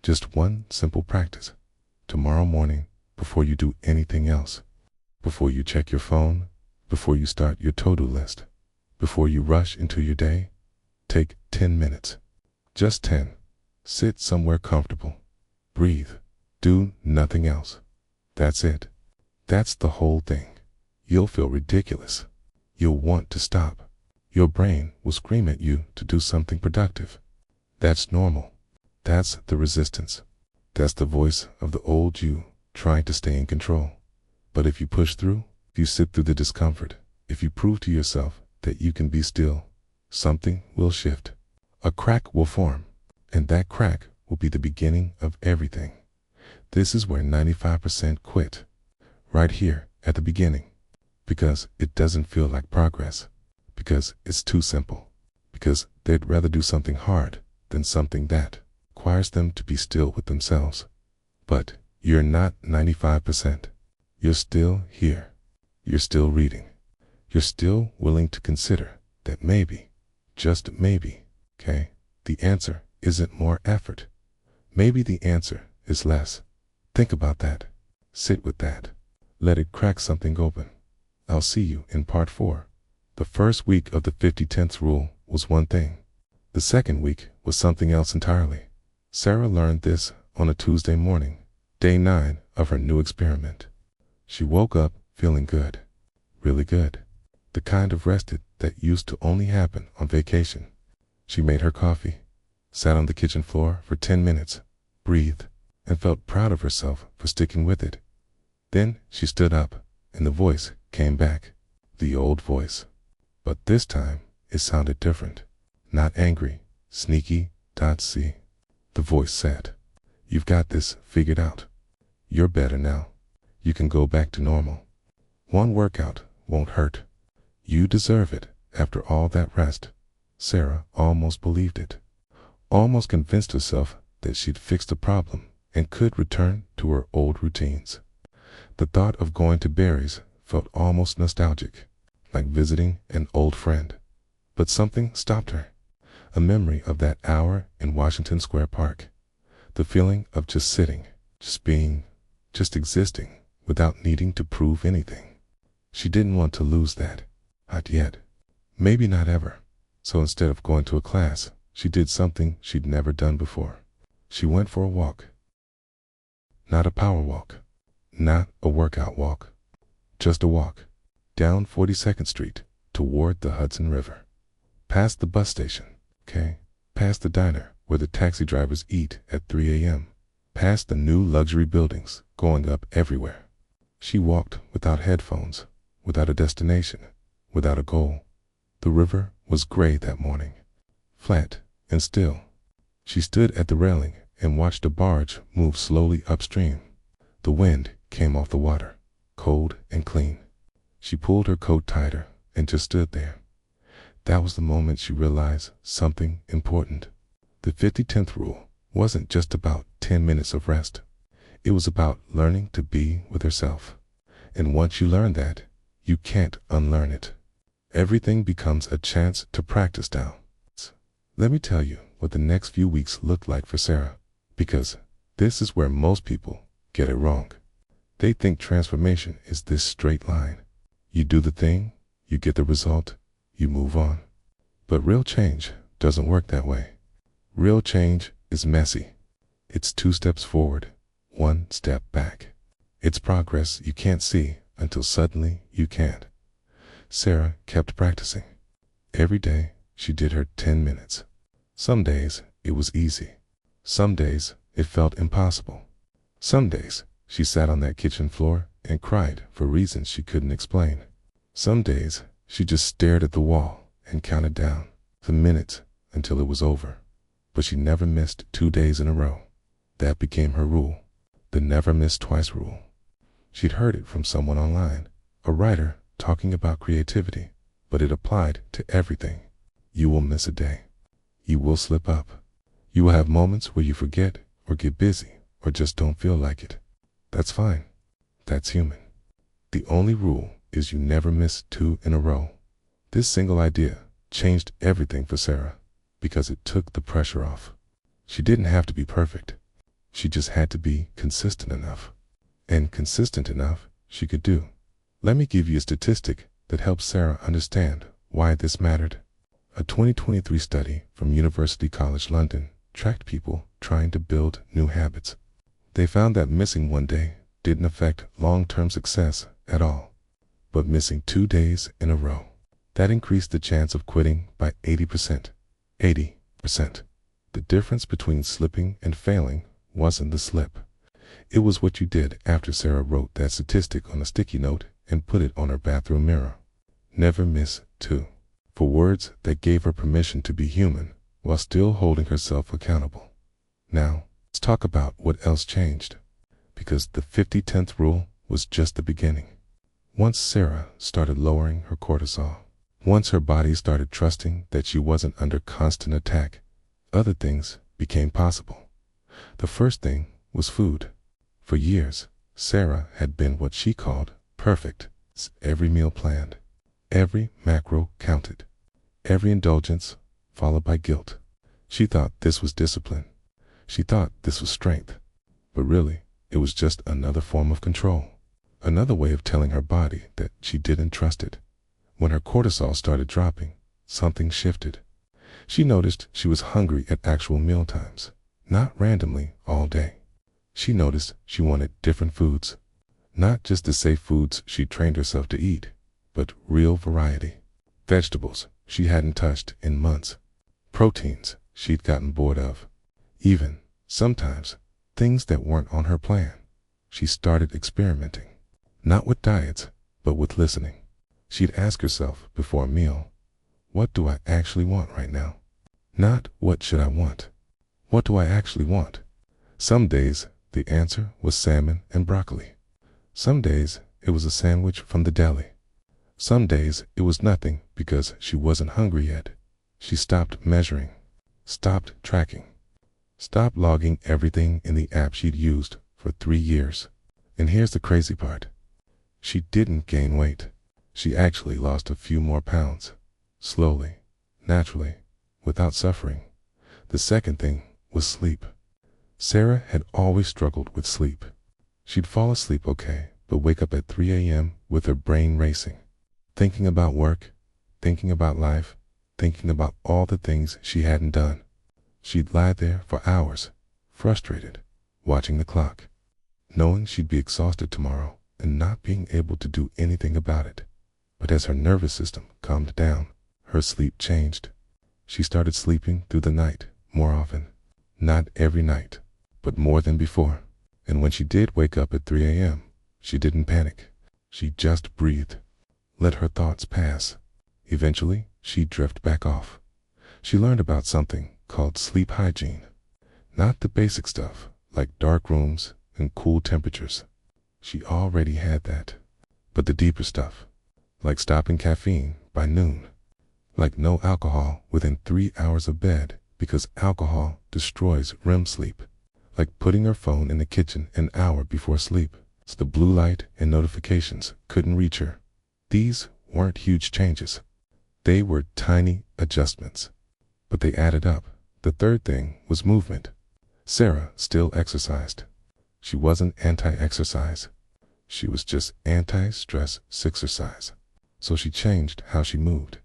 Speaker 2: Just one simple practice. Tomorrow morning, before you do anything else, before you check your phone, before you start your to-do list, before you rush into your day, take 10 minutes. Just 10. Sit somewhere comfortable. Breathe. Do nothing else. That's it. That's the whole thing. You'll feel ridiculous. You'll want to stop. Your brain will scream at you to do something productive. That's normal. That's the resistance. That's the voice of the old you trying to stay in control. But if you push through, if you sit through the discomfort, if you prove to yourself that you can be still, something will shift. A crack will form, and that crack will be the beginning of everything. This is where 95% quit. Right here at the beginning. Because it doesn't feel like progress. Because it's too simple. Because they'd rather do something hard than something that requires them to be still with themselves. But you're not 95%. You're still here. You're still reading. You're still willing to consider that maybe, just maybe, okay, the answer isn't more effort. Maybe the answer is less. Think about that. Sit with that. Let it crack something open. I'll see you in part 4. The first week of the 50/10th rule was one thing. The second week was something else entirely. Sarah learned this on a Tuesday morning, day 9 of her new experiment. She woke up feeling good. Really good. The kind of rested that used to only happen on vacation. She made her coffee, sat on the kitchen floor for 10 minutes, breathed, and felt proud of herself for sticking with it. Then she stood up, and the voice came back. The old voice. But this time, it sounded different. Not angry, sneaky, .c. The voice said, "You've got this figured out. You're better now. You can go back to normal. One workout won't hurt. You deserve it after all that rest." Sarah almost believed it. Almost convinced herself that she'd fixed the problem and could return to her old routines. The thought of going to Barry's felt almost nostalgic, like visiting an old friend. But something stopped her. A memory of that hour in Washington Square Park. The feeling of just sitting, just being, just existing without needing to prove anything. She didn't want to lose that. Not yet. Maybe not ever. So instead of going to a class, she did something she'd never done before. She went for a walk. Not a power walk. Not a workout walk. Just a walk. Down 42nd Street, toward the Hudson River. Past the bus station, okay? Past the diner where the taxi drivers eat at 3 a.m. Past the new luxury buildings going up everywhere. She walked without headphones, without a destination, without a goal. The river was gray that morning, flat and still. She stood at the railing and watched a barge move slowly upstream. The wind came off the water, cold and clean. She pulled her coat tighter and just stood there. That was the moment she realized something important. The 50-10th rule wasn't just about 10 minutes of rest. It was about learning to be with herself. And once you learn that, you can't unlearn it. Everything becomes a chance to practice now. Let me tell you what the next few weeks looked like for Sarah, because this is where most people get it wrong. They think transformation is this straight line. You do the thing, you get the result, you move on. But real change doesn't work that way. Real change is messy. It's 2 steps forward, 1 step back. It's progress you can't see until suddenly you can't. Sarah kept practicing. Every day she did her 10 minutes. Some days it was easy. Some days it felt impossible. Some days she sat on that kitchen floor and cried for reasons she couldn't explain. Some days she just stared at the wall and counted down the minutes until it was over. But she never missed 2 days in a row. That became her rule, the never miss twice rule. She'd heard it from someone online, a writer talking about creativity, but it applied to everything. You will miss a day. You will slip up. You will have moments where you forget or get busy or just don't feel like it. That's fine. That's human. The only rule is you never miss 2 in a row. This single idea changed everything for Sarah because it took the pressure off. She didn't have to be perfect. She just had to be consistent enough. And consistent enough she could do. Let me give you a statistic that helps Sarah understand why this mattered. A 2023 study from University College London tracked people trying to build new habits. They found that missing 1 day didn't affect long-term success at all. But missing 2 days in a row, that increased the chance of quitting by 80%. 80%. The difference between slipping and failing wasn't the slip. It was what you did after Sarah wrote that statistic on a sticky note and put it on her bathroom mirror. Never miss 2. For words that gave her permission to be human while still holding herself accountable. Now, let's talk about what else changed. Because the 50-10th rule was just the beginning. Once Sarah started lowering her cortisol, once her body started trusting that she wasn't under constant attack, other things became possible. The first thing was food. For years, Sarah had been what she called perfect. Every meal planned. Every macro counted. Every indulgence followed by guilt. She thought this was discipline. She thought this was strength. But really, it was just another form of control. Another way of telling her body that she didn't trust it. When her cortisol started dropping, something shifted. She noticed she was hungry at actual meal times, not randomly all day. She noticed she wanted different foods, not just the safe foods she trained herself to eat, but real variety. Vegetables she hadn't touched in months. Proteins she'd gotten bored of. Even, sometimes, things that weren't on her plan. She started experimenting. Not with diets, but with listening. She'd ask herself before a meal, what do I actually want right now? Not what should I want? What do I actually want? Some days, the answer was salmon and broccoli. Some days, it was a sandwich from the deli. Some days, it was nothing because she wasn't hungry yet. She stopped measuring, stopped tracking, stopped logging everything in the app she'd used for 3 years. And here's the crazy part. She didn't gain weight. She actually lost a few more pounds. Slowly, naturally, without suffering. The second thing was sleep. Sarah had always struggled with sleep. She'd fall asleep okay, but wake up at 3 a.m. with her brain racing, thinking about work, thinking about life, thinking about all the things she hadn't done. She'd lie there for hours, frustrated, watching the clock, knowing she'd be exhausted tomorrow and not being able to do anything about it. But as her nervous system calmed down, her sleep changed. She started sleeping through the night more often. Not every night, but more than before. And when she did wake up at 3 a.m., she didn't panic. She just breathed, let her thoughts pass. Eventually, she'd drift back off. She learned about something called sleep hygiene. Not the basic stuff, like dark rooms and cool temperatures. She already had that. But the deeper stuff, like stopping caffeine by noon, like no alcohol within 3 hours of bed because alcohol destroys REM sleep, like putting her phone in the kitchen an hour before sleep so the blue light and notifications couldn't reach her. These weren't huge changes. They were tiny adjustments, but they added up. The third thing was movement. Sarah still exercised. She wasn't anti-exercise. She was just anti-stress sixercise. So she changed how she moved.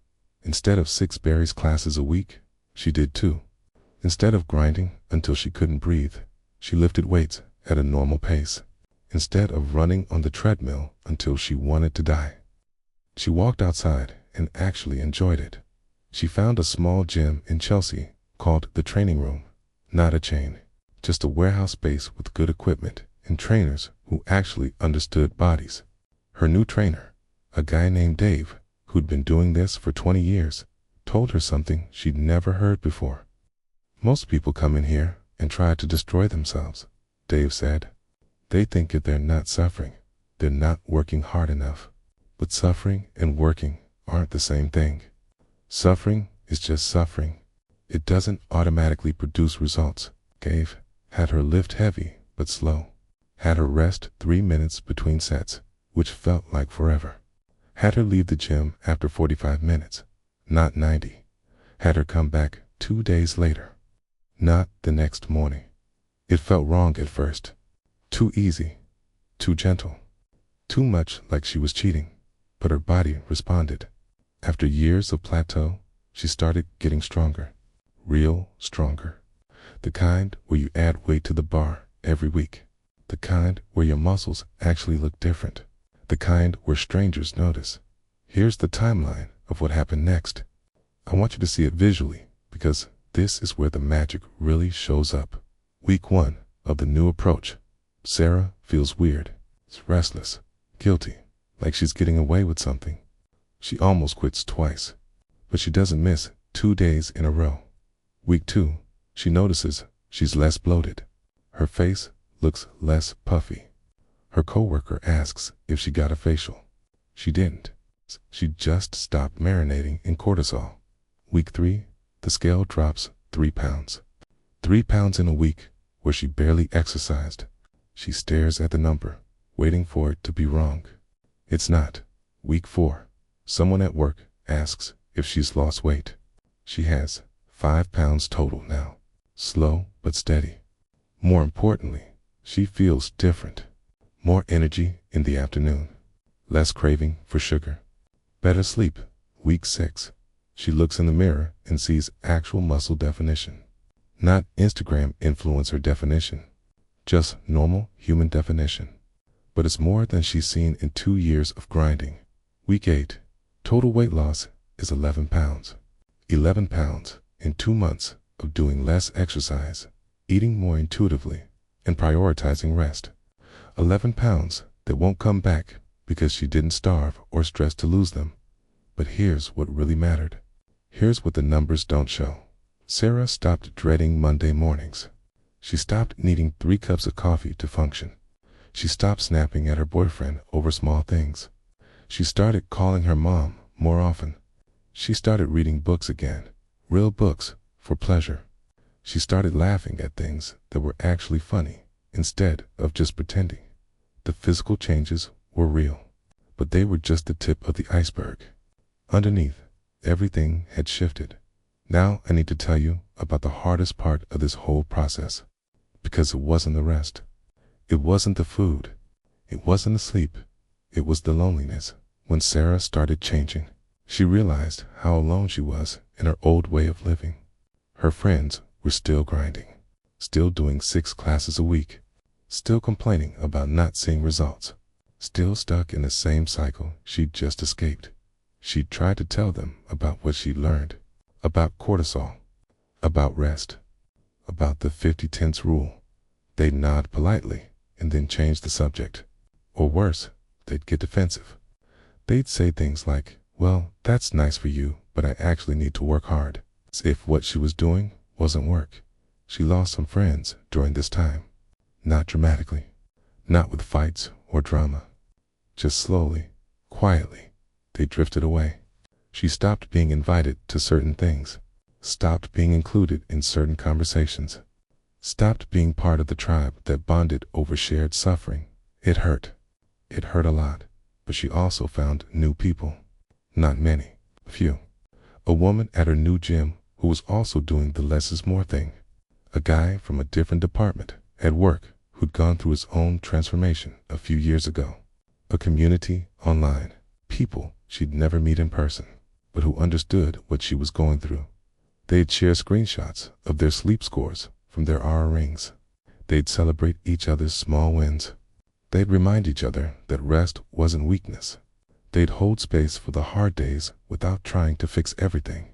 Speaker 2: Instead of 6 berries classes a week, she did 2. Instead of grinding until she couldn't breathe, she lifted weights at a normal pace. Instead of running on the treadmill until she wanted to die, she walked outside and actually enjoyed it. She found a small gym in Chelsea called the Training Room. Not a chain, just a warehouse space with good equipment and trainers who actually understood bodies. Her new trainer, a guy named Dave, who'd been doing this for 20 years, told her something she'd never heard before. Most people come in here and try to destroy themselves, Dave said. They think if they're not suffering, they're not working hard enough. But suffering and working aren't the same thing. Suffering is just suffering. It doesn't automatically produce results. Dave had her lift heavy but slow, had her rest 3 minutes between sets, which felt like forever, had her leave the gym after 45 minutes, not 90, had her come back 2 days later, not the next morning. It felt wrong at first, too easy, too gentle, too much like she was cheating, but her body responded. After years of plateau, she started getting stronger, real stronger. The kind where you add weight to the bar every week. The kind where your muscles actually look different. The kind where strangers notice. Here's the timeline of what happened next. I want you to see it visually because this is where the magic really shows up. Week 1 of the new approach. Sarah feels weird, restless, guilty, like she's getting away with something. She almost quits twice, but she doesn't miss 2 days in a row. Week 2, she notices she's less bloated. Her face looks less puffy. Her coworker asks if she got a facial. She didn't. She just stopped marinating in cortisol. Week 3, the scale drops 3 pounds. 3 pounds in a week where she barely exercised. She stares at the number, waiting for it to be wrong. It's not. Week 4, someone at work asks if she's lost weight. She has 5 pounds total now. Slow but steady. More importantly, she feels different. More energy in the afternoon. Less craving for sugar. Better sleep. Week 6, she looks in the mirror and sees actual muscle definition. Not Instagram influencer definition. Just normal human definition. But it's more than she's seen in 2 years of grinding. Week 8, total weight loss is 11 pounds. 11 pounds in 2 months of doing less exercise, eating more intuitively, and prioritizing rest. 11 pounds that won't come back because she didn't starve or stress to lose them. But here's what really mattered. Here's what the numbers don't show. Sarah stopped dreading Monday mornings. She stopped needing 3 cups of coffee to function. She stopped snapping at her boyfriend over small things. She started calling her mom more often. She started reading books again, real books, for pleasure. She started laughing at things that were actually funny instead of just pretending. The physical changes were real, but they were just the tip of the iceberg. Underneath, everything had shifted. Now I need to tell you about the hardest part of this whole process, because it wasn't the rest. It wasn't the food. It wasn't the sleep. It was the loneliness. When Sarah started changing, she realized how alone she was in her old way of living. Her friends were still grinding, still doing 6 classes a week, still complaining about not seeing results, still stuck in the same cycle she'd just escaped. She tried to tell them about what she'd learned, about cortisol, about rest, about the 50-10 rule. They'd nod politely and then change the subject. Or worse, they'd get defensive. They'd say things like, "Well, that's nice for you, but I actually need to work hard." As if what she was doing wasn't work. She lost some friends during this time. Not dramatically, not with fights or drama. Just slowly, quietly, they drifted away. She stopped being invited to certain things, stopped being included in certain conversations, stopped being part of the tribe that bonded over shared suffering. It hurt. It hurt a lot, but she also found new people. Not many, a few. A woman at her new gym who was also doing the less is more thing. A guy from a different department at work who'd gone through his own transformation a few years ago. A community online, people she'd never meet in person, but who understood what she was going through. They'd share screenshots of their sleep scores from their Aura rings. They'd celebrate each other's small wins. They'd remind each other that rest wasn't weakness. They'd hold space for the hard days without trying to fix everything.